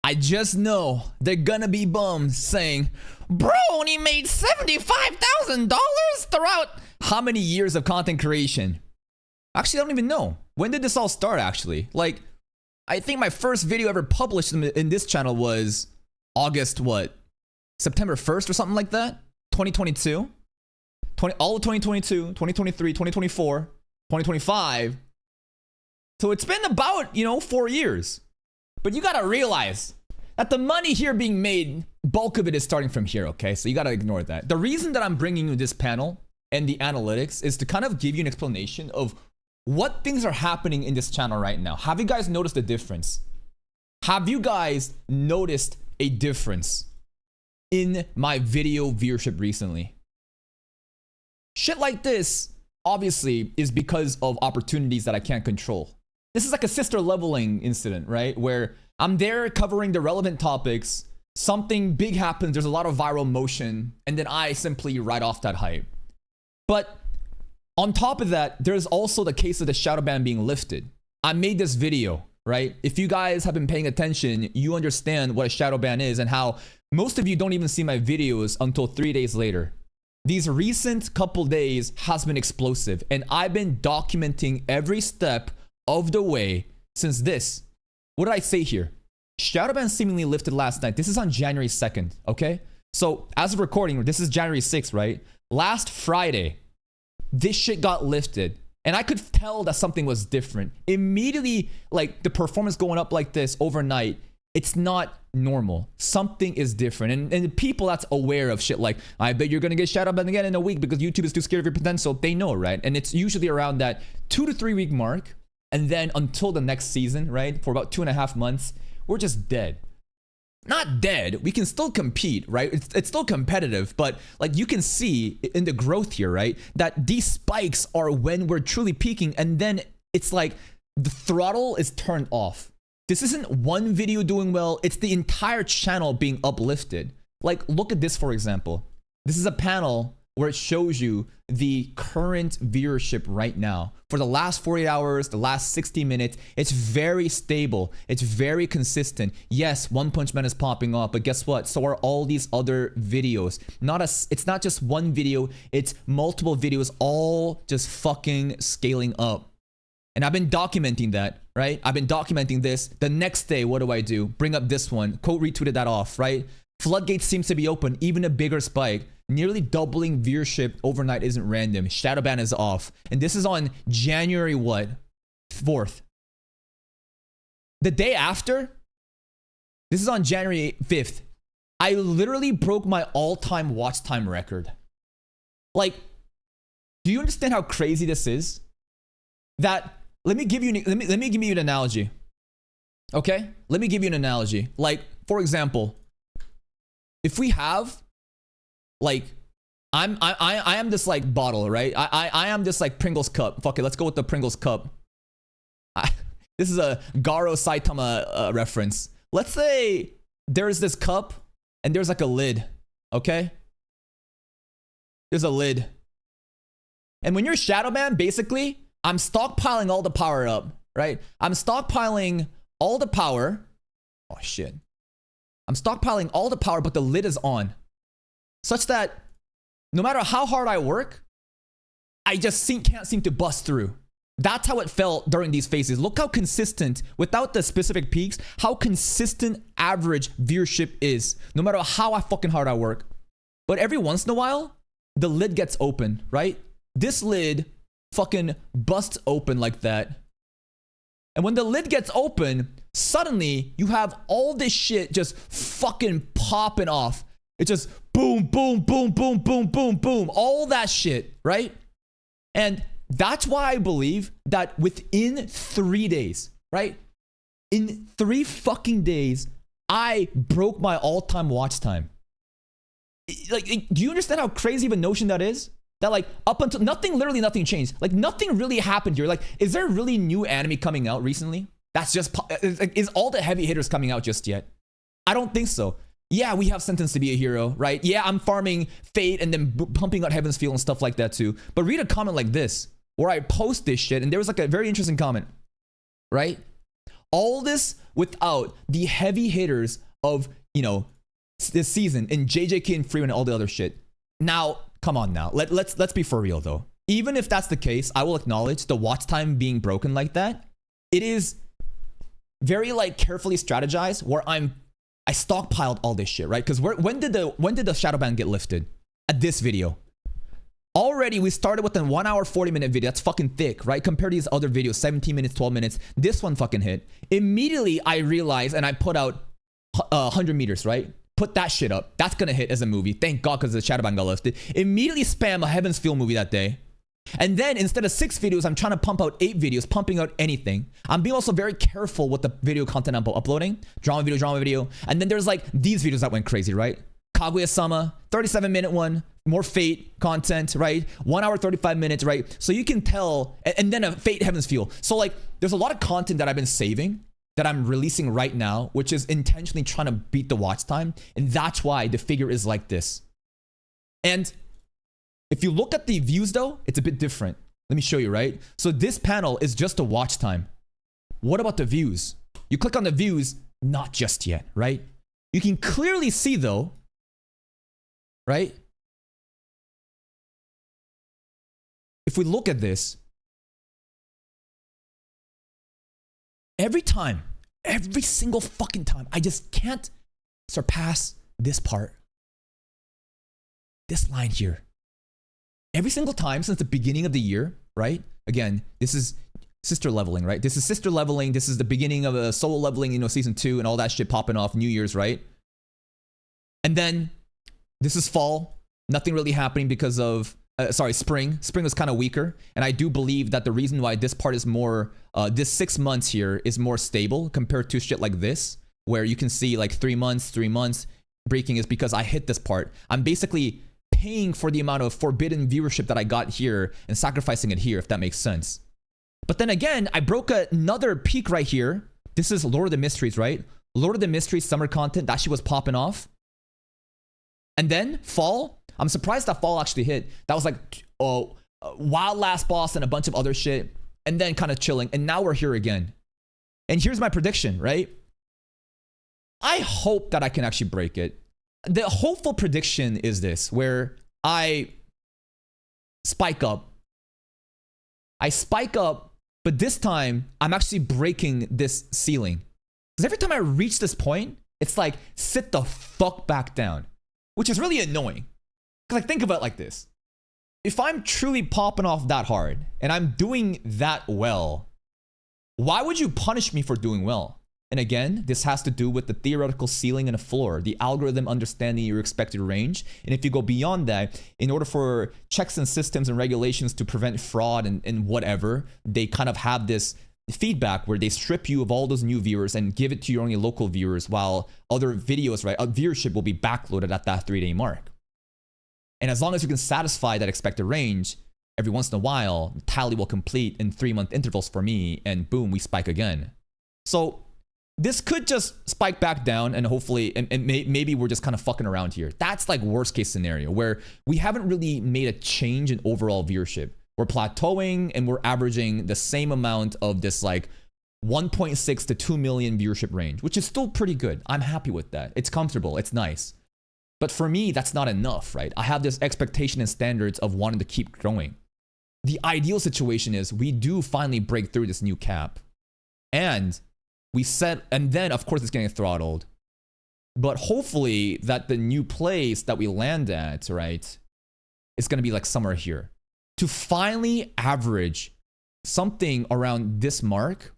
I just know they're gonna be bums saying, bro only made $75,000 throughout how many years of content creation? Actually, I don't even know. When did this all start, actually? Like, I think my first video ever published in this channel was August, what? September 1st or something like that? 2022? All of 2022, 2023, 2024, 2025. So it's been about, 4 years. But you gotta realize that the money here being made, bulk of it is starting from here, okay? So you gotta ignore that. The reason that I'm bringing you this panel and the analytics is to kind of give you an explanation of what things are happening in this channel right now. Have you guys noticed a difference? Have you guys noticed a difference in my video viewership recently? Shit like this, obviously, is because of opportunities that I can't control. This is like a sister leveling incident, right? Where I'm there covering the relevant topics, something big happens, there's a lot of viral motion, and then I simply ride off that hype. But on top of that, there's also the case of the shadow ban being lifted. I made this video, right? If you guys have been paying attention, you understand what a shadow ban is and how most of you don't even see my videos until 3 days later. These recent couple days has been explosive, and I've been documenting every step of the way since this. What did I say here? Shadow ban seemingly lifted last night. This is on January 2nd, okay? So as of recording, this is January 6th, right? Last Friday, this shit got lifted. And I could tell that something was different. Immediately, like the performance going up like this overnight, it's not normal. Something is different. And the people that's aware of shit like, I bet you're gonna get shadow banned again in a week because YouTube is too scared of your potential, they know, right? And it's usually around that 2 to 3 week mark. And then until the next season, right? For about 2.5 months, we're just dead. Not dead, we can still compete, right? It's still competitive, but like you can see in the growth here, right? That these spikes are when we're truly peaking, and then it's like the throttle is turned off. This isn't one video doing well, it's the entire channel being uplifted. Like, look at this, for example. This is a panel where it shows you the current viewership right now. For the last 48 hours, the last 60 minutes, it's very stable. It's very consistent. Yes, One Punch Man is popping off, but guess what? So are all these other videos. It's not just one video, it's multiple videos all just fucking scaling up. And I've been documenting that, right? I've been documenting this. The next day, what do? Bring up this one, quote retweeted that off, right? Floodgates seems to be open, even a bigger spike. Nearly doubling viewership overnight isn't random. Shadow ban is off. And this is on January what? 4th. The day after, this is on January 5th. I literally broke my all-time watch time record. Like, do you understand how crazy this is? That, let me give you an analogy. Okay? Let me give you an analogy. Like, for example, if we have like, I am this like bottle, right? I am this like Pringles cup. Fuck it, let's go with the Pringles cup. This is a Garo Saitama reference. Let's say there's this cup and there's like a lid, okay? There's a lid. And when you're shadow banned, basically, I'm stockpiling all the power up, right? I'm stockpiling all the power. Oh shit. I'm stockpiling all the power, but the lid is on. Such that no matter how hard I work, I just can't seem to bust through. That's how it felt during these phases. Look how consistent, without the specific peaks, how consistent average viewership is, no matter how fucking hard I work. But every once in a while, the lid gets open, right? This lid fucking busts open like that. And when the lid gets open, suddenly you have all this shit just fucking popping off. It's just boom, boom, boom, boom, boom, boom, boom. All that shit, right? And that's why I believe that within 3 days, right? In 3 fucking days, I broke my all-time watch time. Like, do you understand how crazy of a notion that is? That like up until literally nothing changed. Like nothing really happened here. Like, is there really new anime coming out recently? That's just, is all the heavy hitters coming out just yet? I don't think so. Yeah, we have Sentenced to be a Hero, right? Yeah, I'm farming Fate and then pumping out Heaven's Feel and stuff like that too. But read a comment like this, where I post this shit, and there was like a very interesting comment, right? All this without the heavy hitters of, you know, this season in JJK and Freeman and all the other shit. Now, come on now. Let's be for real though. Even if that's the case, I will acknowledge the watch time being broken like that. It is very like carefully strategized where I stockpiled all this shit, right? Because when did the shadow ban get lifted? At this video. Already we started with a 1 hour 40-minute video. That's fucking thick, right? Compared to these other videos, 17 minutes, 12 minutes. This one fucking hit. Immediately I realized, and I put out 100 meters, right? Put that shit up. That's gonna hit as a movie. Thank God, because the shadow ban got lifted. Immediately spam a Heaven's Feel movie that day. And then instead of 6 videos, I'm trying to pump out 8 videos, pumping out anything. I'm being also very careful with the video content I'm uploading. Drama video. And then there's like these videos that went crazy, right? Kaguya-sama, 37-minute one, more Fate content, right? 1 hour 35 minutes, right? So you can tell, and then a Fate Heaven's Feel. So like, there's a lot of content that I've been saving that I'm releasing right now, which is intentionally trying to beat the watch time. And that's why the figure is like this. And if you look at the views though, it's a bit different. Let me show you, right? So this panel is just the watch time. What about the views? You click on the views, not just yet, right? You can clearly see though, right? If we look at this, every time, every single fucking time, I just can't surpass this part. This line here. Every single time since the beginning of the year, right? Again, this is sister leveling, right? This is sister leveling. This is the beginning of a solo leveling, you know, season 2 and all that shit popping off, New Year's, right? And then this is fall. Nothing really happening because of, spring. Spring was kind of weaker. And I do believe that the reason why this part is more, this 6 months here is more stable compared to shit like this, where you can see like 3 months breaking is because I hit this part. I'm basically paying for the amount of forbidden viewership that I got here and sacrificing it here, if that makes sense. But then again, I broke another peak right here. This is Lord of the Mysteries, right? Lord of the Mysteries summer content, that shit was popping off. And then fall, I'm surprised that fall actually hit. That was like, Wild Last Boss and a bunch of other shit. And then kind of chilling. And now we're here again. And here's my prediction, right? I hope that I can actually break it. The hopeful prediction is this, where I spike up. But this time, I'm actually breaking this ceiling. Because every time I reach this point, it's like, sit the fuck back down. Which is really annoying. Because like, think about it like this. If I'm truly popping off that hard, and I'm doing that well, why would you punish me for doing well? And again, this has to do with the theoretical ceiling and a floor, the algorithm understanding your expected range. And if you go beyond that, in order for checks and systems and regulations to prevent fraud and whatever, they kind of have this feedback where they strip you of all those new viewers and give it to your only local viewers, while other videos, right, viewership will be backloaded at that 3-day mark. And as long as you can satisfy that expected range, every once in a while, the tally will complete in 3-month intervals for me, and boom, we spike again. So this could just spike back down, and hopefully, maybe we're just kind of fucking around here. That's like worst case scenario, where we haven't really made a change in overall viewership. We're plateauing and we're averaging the same amount of this like 1.6 to 2 million viewership range, which is still pretty good. I'm happy with that. It's comfortable. It's nice. But for me, that's not enough, right? I have this expectation and standards of wanting to keep growing. The ideal situation is we do finally break through this new cap. And then of course it's getting throttled. But hopefully that the new place that we land at, right, is going to be like somewhere here. To finally average something around this mark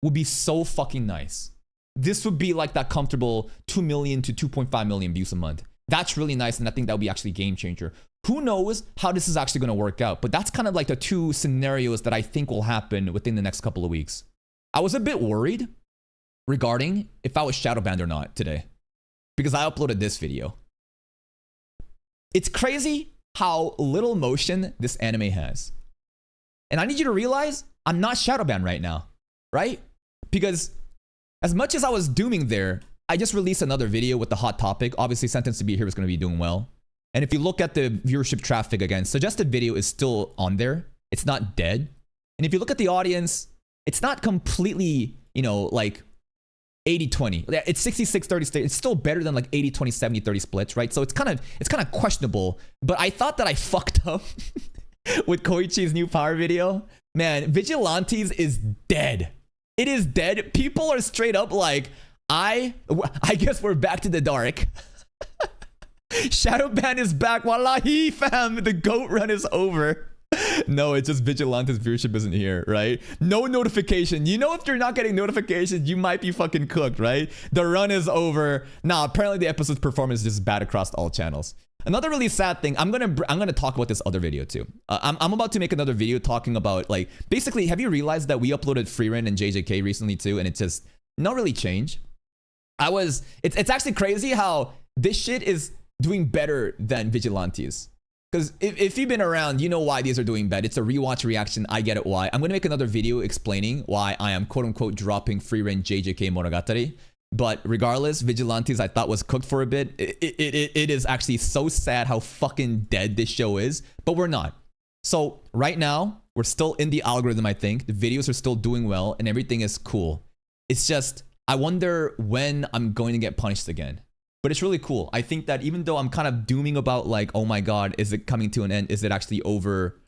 would be so fucking nice. This would be like that comfortable 2 million to 2.5 million views a month. That's really nice, and I think that would be actually a game changer. Who knows how this is actually going to work out, but that's kind of like the 2 scenarios that I think will happen within the next couple of weeks. I was a bit worried regarding if I was shadow banned or not today, because I uploaded this video. It's crazy how little motion this anime has. And I need you to realize I'm not shadow banned right now, right? Because as much as I was dooming there, I just released another video with the hot topic. Obviously, Sentenced to Be Here is going to be doing well. And if you look at the viewership traffic again, suggested video is still on there. It's not dead. And if you look at the audience, it's not completely you know, like 80-20. It's 66-30. It's still better than like 80-20, 70-30 splits, right? So it's kind of questionable. But I thought that I fucked up with Koichi's new power video. Man, Vigilantes is dead. It is dead. People are straight up like, I guess we're back to the dark. Shadowban is back. Wallahi, fam. The GOAT run is over. No, it's just Vigilante's viewership isn't here, right? No notification. You know, if you're not getting notifications, you might be fucking cooked, right? The run is over. Nah, apparently the episode's performance is just bad across all channels. Another really sad thing, I'm gonna talk about this other video too. I'm about to make another video talking about, like, basically, have you realized that we uploaded Freeren and JJK recently too, and it just not really changed? It's actually crazy how this shit is doing better than Vigilantes. Because if you've been around, you know why these are doing bad. It's a rewatch reaction. I get it why. I'm going to make another video explaining why I am quote-unquote dropping Freeren JJK Monogatari. But regardless, Vigilantes I thought was cooked for a bit. It is actually so sad how fucking dead this show is. But we're not. So right now, we're still in the algorithm, I think. The videos are still doing well and everything is cool. It's just, I wonder when I'm going to get punished again. But it's really cool. I think that even though I'm kind of dooming about like, oh my god, is it coming to an end? Is it actually over?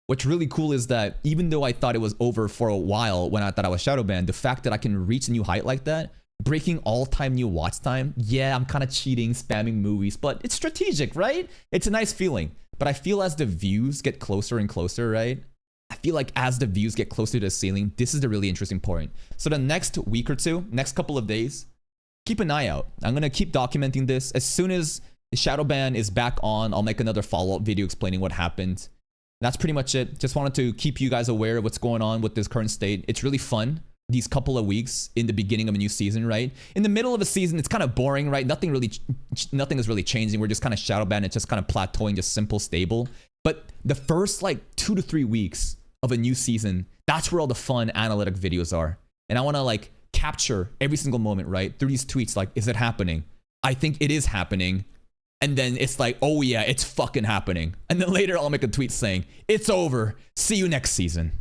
What's really cool is that even though I thought it was over for a while when I thought I was shadow banned, the fact that I can reach a new height like that, breaking all-time new watch time, yeah, I'm kind of cheating, spamming movies, but it's strategic, right? It's a nice feeling. But I feel as the views get closer and closer, right? I feel like as the views get closer to the ceiling, this is the really interesting point. So the next week or two, next couple of days, keep an eye out. I'm going to keep documenting this. As soon as Shadowban is back on, I'll make another follow-up video explaining what happened. That's pretty much it. Just wanted to keep you guys aware of what's going on with this current state. It's really fun, these couple of weeks in the beginning of a new season, right? In the middle of a season, it's kind of boring, right? Nothing is really changing. We're just kind of Shadowban. It's just kind of plateauing, just simple, stable. But the first like 2 to 3 weeks of a new season, that's where all the fun analytic videos are. And I want to like capture every single moment, right? Through these tweets, like, is it happening? I think it is happening. And then it's like, oh yeah, it's fucking happening. And then later I'll make a tweet saying, it's over. See you next season.